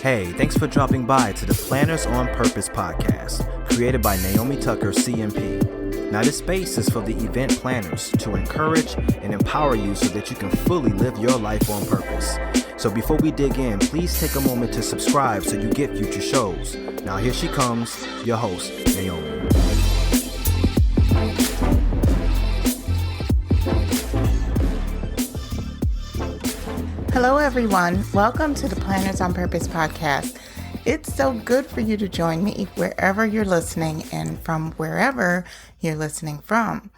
Hey, thanks for dropping by to the Planners on Purpose podcast, created by Naomi Tucker, CMP. Now, this space is for the event planners to encourage and empower you so that you can fully live your life on purpose. So before we dig in, please take a moment to subscribe so you get future shows. Now, here she comes, your host, Naomi. Hello, everyone. Welcome to the Planners on Purpose podcast. It's so good for you to join me wherever you're listening and from wherever you're listening from.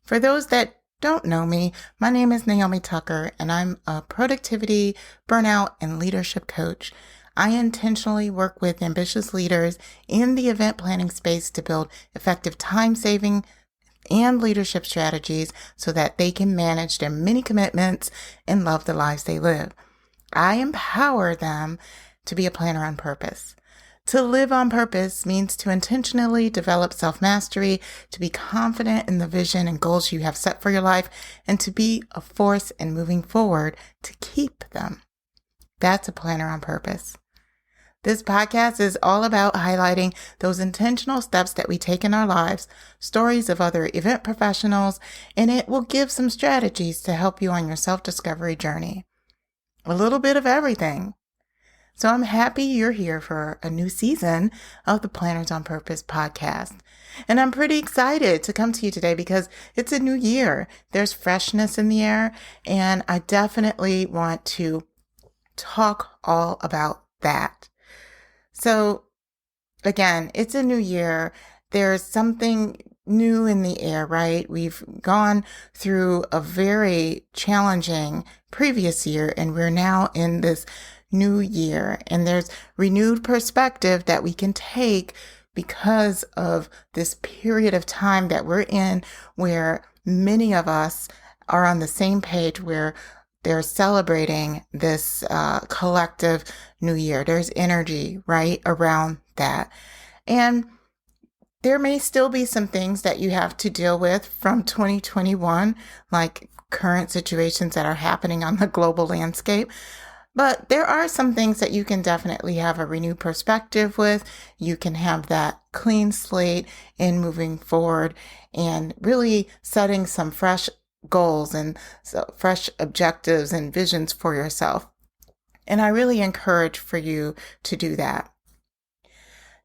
For those that don't know me, my name is Naomi Tucker, and I'm a productivity, burnout, and leadership coach. I intentionally work with ambitious leaders in the event planning space to build effective time-saving and leadership strategies so that they can manage their many commitments and love the lives they live. I empower them to be a planner on purpose. To live on purpose means to intentionally develop self-mastery, to be confident in the vision and goals you have set for your life, and to be a force in moving forward to keep them. That's a planner on purpose. This podcast is all about highlighting those intentional steps that we take in our lives, stories of other event professionals, and it will give some strategies to help you on your self-discovery journey. A little bit of everything. So I'm happy you're here for a new season of the Planners on Purpose podcast. And I'm pretty excited to come to you today because it's a new year. There's freshness in the air, and I definitely want to talk all about that. So again, it's a new year. There's something new in the air, right? We've gone through a very challenging previous year, and we're now in this new year. And there's renewed perspective that we can take because of this period of time that we're in where many of us are on the same page where they're celebrating this collective new year. There's energy right around that. And there may still be some things that you have to deal with from 2021, like current situations that are happening on the global landscape. But there are some things that you can definitely have a renewed perspective with. You can have that clean slate in moving forward and really setting some fresh goals and fresh objectives and visions for yourself. And I really encourage for you to do that.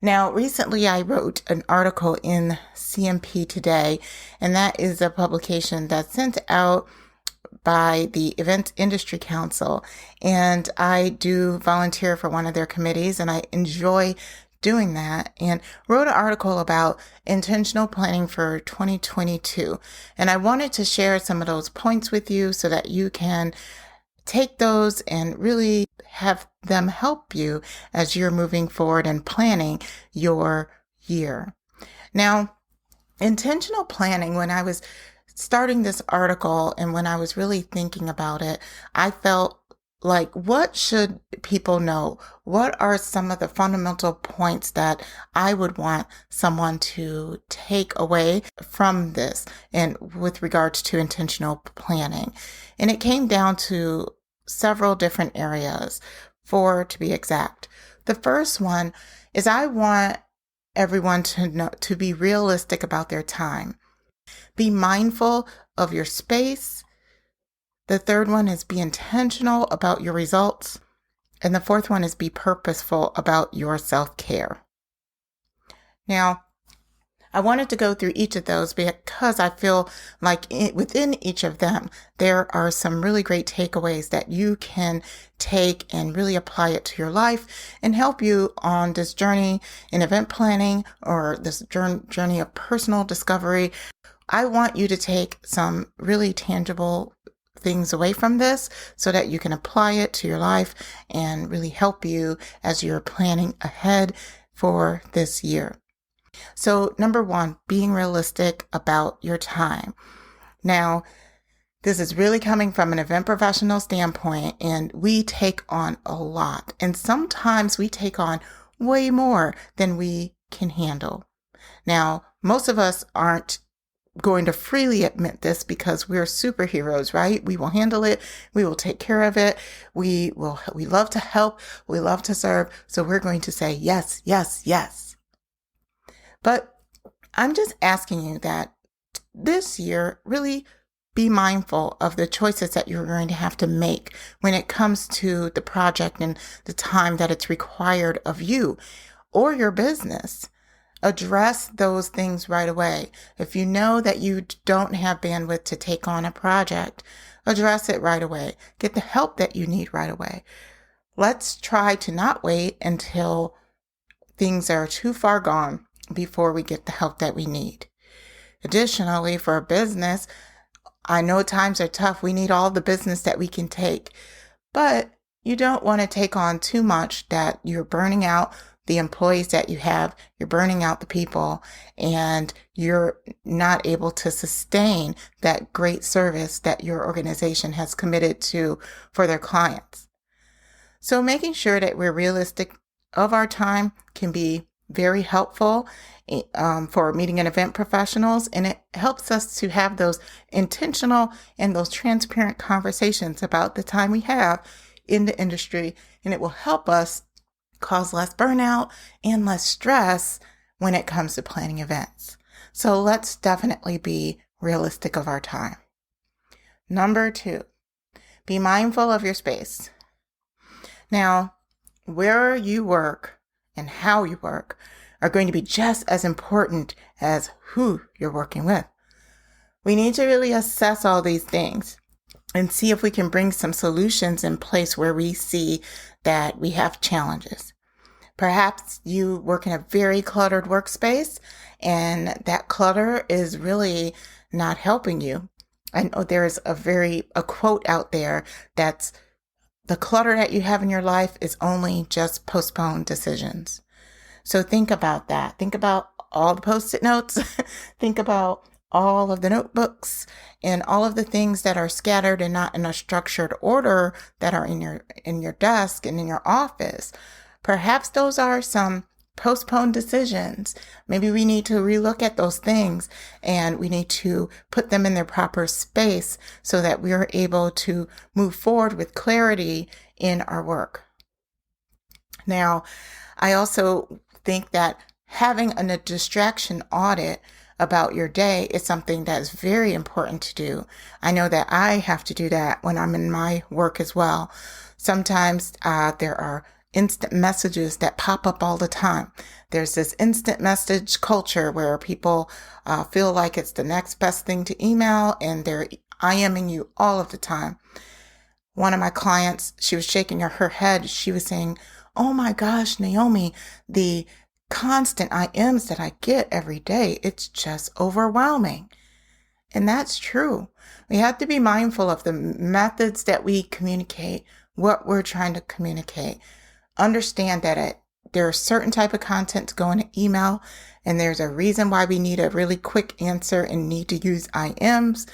Now, recently I wrote an article in CMP Today, and that is a publication that's sent out by the Event Industry Council. And I do volunteer for one of their committees, and I enjoy doing that, and wrote an article about intentional planning for 2022. And I wanted to share some of those points with you so that you can take those and really have them help you as you're moving forward and planning your year. Now, intentional planning, when I was starting this article and when I was really thinking about it, I felt like, what should people know? What are some of the fundamental points that I would want someone to take away from this and with regards to intentional planning? And it came down to several different areas, 4 to be exact. The first one is I want everyone to be realistic about their time. Be mindful of your space. The third one is be intentional about your results. And the fourth one is be purposeful about your self-care. Now, I wanted to go through each of those because I feel like within each of them, there are some really great takeaways that you can take and really apply it to your life and help you on this journey in event planning or this journey of personal discovery. I want you to take some really tangible things away from this so that you can apply it to your life and really help you as you're planning ahead for this year. So number 1, being realistic about your time. Now, this is really coming from an event professional standpoint, and we take on a lot. And sometimes we take on way more than we can handle. Now, most of us aren't going to freely admit this because we're superheroes, right? We will handle it. We will take care of it. We love to help. We love to serve. So we're going to say yes, yes, yes. But I'm just asking you that this year, really be mindful of the choices that you're going to have to make when it comes to the project and the time that it's required of you or your business. Address those things right away. If you know that you don't have bandwidth to take on a project, address it right away. Get the help that you need right away. Let's try to not wait until things are too far gone before we get the help that we need. Additionally, for a business, I know times are tough. We need all the business that we can take, but you don't want to take on too much that you're burning out the employees that you have, you're burning out the people, and you're not able to sustain that great service that your organization has committed to for their clients. So making sure that we're realistic of our time can be very helpful for meeting and event professionals, and it helps us to have those intentional and those transparent conversations about the time we have in the industry, and it will help us cause less burnout and less stress when it comes to planning events. So let's definitely be realistic of our time. Number 2, be mindful of your space. Now, where you work and how you work are going to be just as important as who you're working with. We need to really assess all these things and see if we can bring some solutions in place where we see that we have challenges. Perhaps you work in a very cluttered workspace and that clutter is really not helping you. I know there's a quote out there that's the clutter that you have in your life is only just postponed decisions. So think about that. Think about all the Post-it notes. Think about all of the notebooks and all of the things that are scattered and not in a structured order that are in your desk and in your office. Perhaps those are some postponed decisions. Maybe we need to relook at those things and we need to put them in their proper space so that we are able to move forward with clarity in our work. Now, I also think that having a distraction audit about your day is something that is very important to do. I know that I have to do that when I'm in my work as well. Sometimes there are instant messages that pop up all the time. There's this instant message culture where people feel like it's the next best thing to email and they're IMing you all of the time. One of my clients, she was shaking her head. She was saying, "Oh my gosh, Naomi, the constant IMs that I get every day, it's just overwhelming." And that's true. We have to be mindful of the methods that we communicate, what we're trying to communicate. Understand that there are certain type of content to go in an email, and there's a reason why we need a really quick answer and need to use IMs,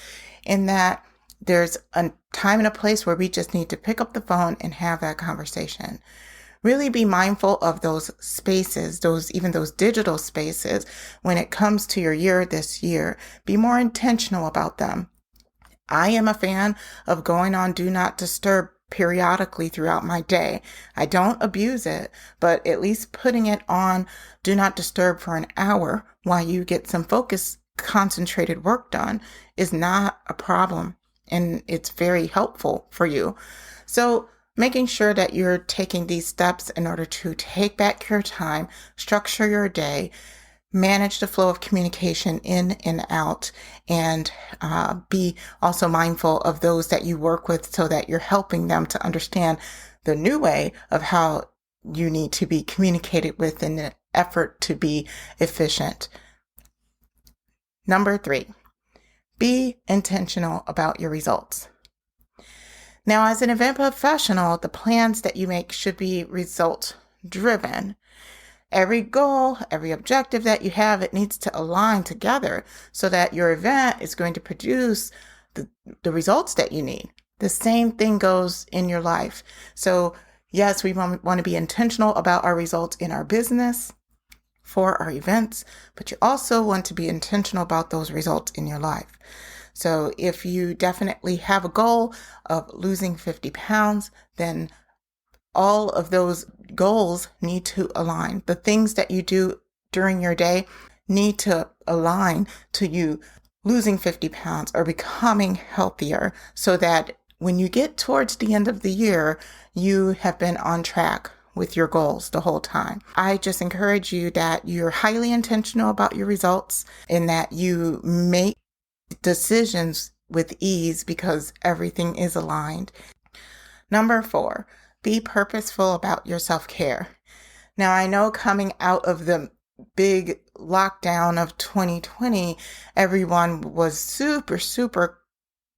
and that there's a time and a place where we just need to pick up the phone and have that conversation. Really be mindful of those spaces, even those digital spaces when it comes to your year this year. Be more intentional about them. I am a fan of going on Do Not Disturb periodically throughout my day. I don't abuse it, but at least putting it on Do Not Disturb for an hour while you get some focused, concentrated work done is not a problem, and it's very helpful for you. So making sure that you're taking these steps in order to take back your time, structure your day, manage the flow of communication in and out, and be also mindful of those that you work with so that you're helping them to understand the new way of how you need to be communicated with in an effort to be efficient. Number 3, be intentional about your results. Now, as an event professional, the plans that you make should be result driven. Every goal, every objective that you have, it needs to align together so that your event is going to produce the results that you need. The same thing goes in your life. So yes, we want to be intentional about our results in our business for our events, but you also want to be intentional about those results in your life. So if you definitely have a goal of losing 50 pounds, then all of those goals need to align. The things that you do during your day need to align to you losing 50 pounds or becoming healthier, so that when you get towards the end of the year, you have been on track with your goals the whole time. I just encourage you that you're highly intentional about your results and that you make decisions with ease because everything is aligned. Number 4, be purposeful about your self-care. Now, I know coming out of the big lockdown of 2020, everyone was super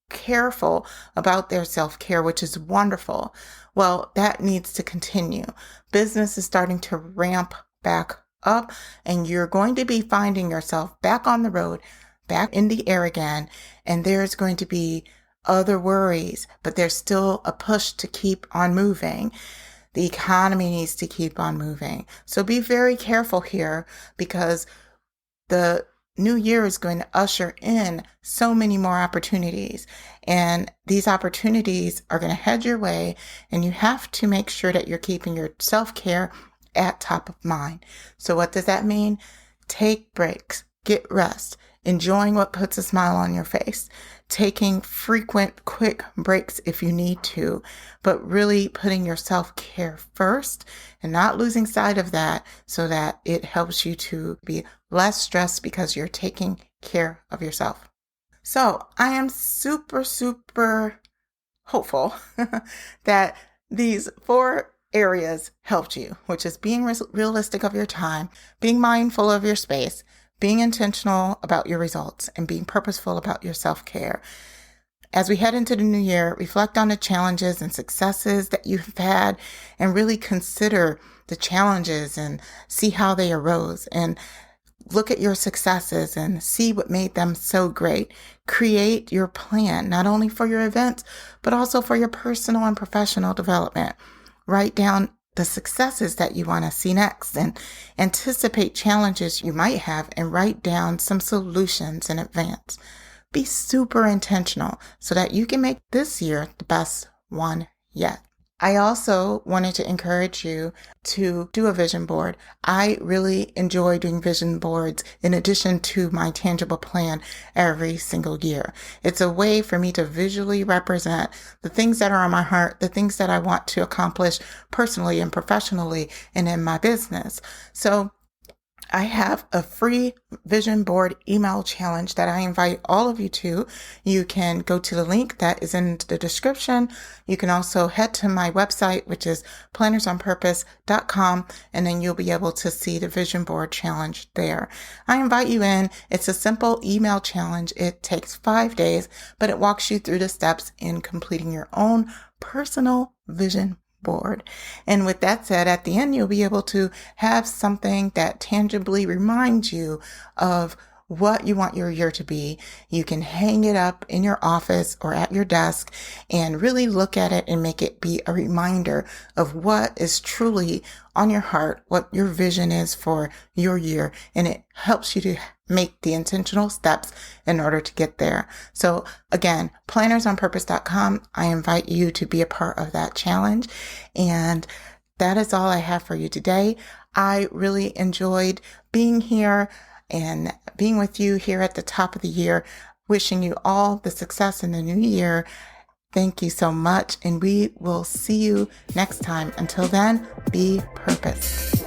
careful about their self-care, which is wonderful. Well, that needs to continue. Business is starting to ramp back up, and you're going to be finding yourself back on the road, back in the air again, and there's going to be other worries, but there's still a push to keep on moving. The economy needs to keep on moving. So be very careful here, because the new year is going to usher in so many more opportunities, and these opportunities are going to head your way, and you have to make sure that you're keeping your self-care at top of mind. So what does that mean? Take breaks, get rest, enjoying what puts a smile on your face, taking frequent, quick breaks if you need to, but really putting your self-care first and not losing sight of that, so that it helps you to be less stressed because you're taking care of yourself. So I am super hopeful that these 4 areas helped you, which is being realistic of your time, being mindful of your space, being intentional about your results, and being purposeful about your self-care. As we head into the new year, reflect on the challenges and successes that you've had, and really consider the challenges and see how they arose, and look at your successes and see what made them so great. Create your plan, not only for your events, but also for your personal and professional development. Write down the successes that you want to see next, and anticipate challenges you might have, and write down some solutions in advance. Be super intentional so that you can make this year the best one yet. I also wanted to encourage you to do a vision board. I really enjoy doing vision boards in addition to my tangible plan every single year. It's a way for me to visually represent the things that are on my heart, the things that I want to accomplish personally and professionally and in my business. So I have a free vision board email challenge that I invite all of you to. You can go to the link that is in the description. You can also head to my website, which is plannersonpurpose.com, and then you'll be able to see the vision board challenge there. I invite you in. It's a simple email challenge. It takes 5 days, but it walks you through the steps in completing your own personal vision board. And with that said, at the end, you'll be able to have something that tangibly reminds you of what you want your year to be. You can hang it up in your office or at your desk and really look at it and make it be a reminder of what is truly on your heart, what your vision is for your year. And it helps you to make the intentional steps in order to get there. So again, plannersonpurpose.com. I invite you to be a part of that challenge. And that is all I have for you today. I really enjoyed being here and being with you here at the top of the year, wishing you all the success in the new year. Thank you so much, and we will see you next time. Until then, be purpose.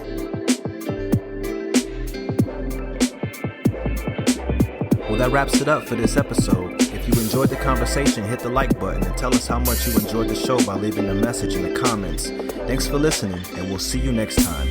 Well, that wraps it up for this episode. If you enjoyed the conversation, hit the like button and tell us how much you enjoyed the show by leaving a message in the comments. Thanks for listening, and we'll see you next time.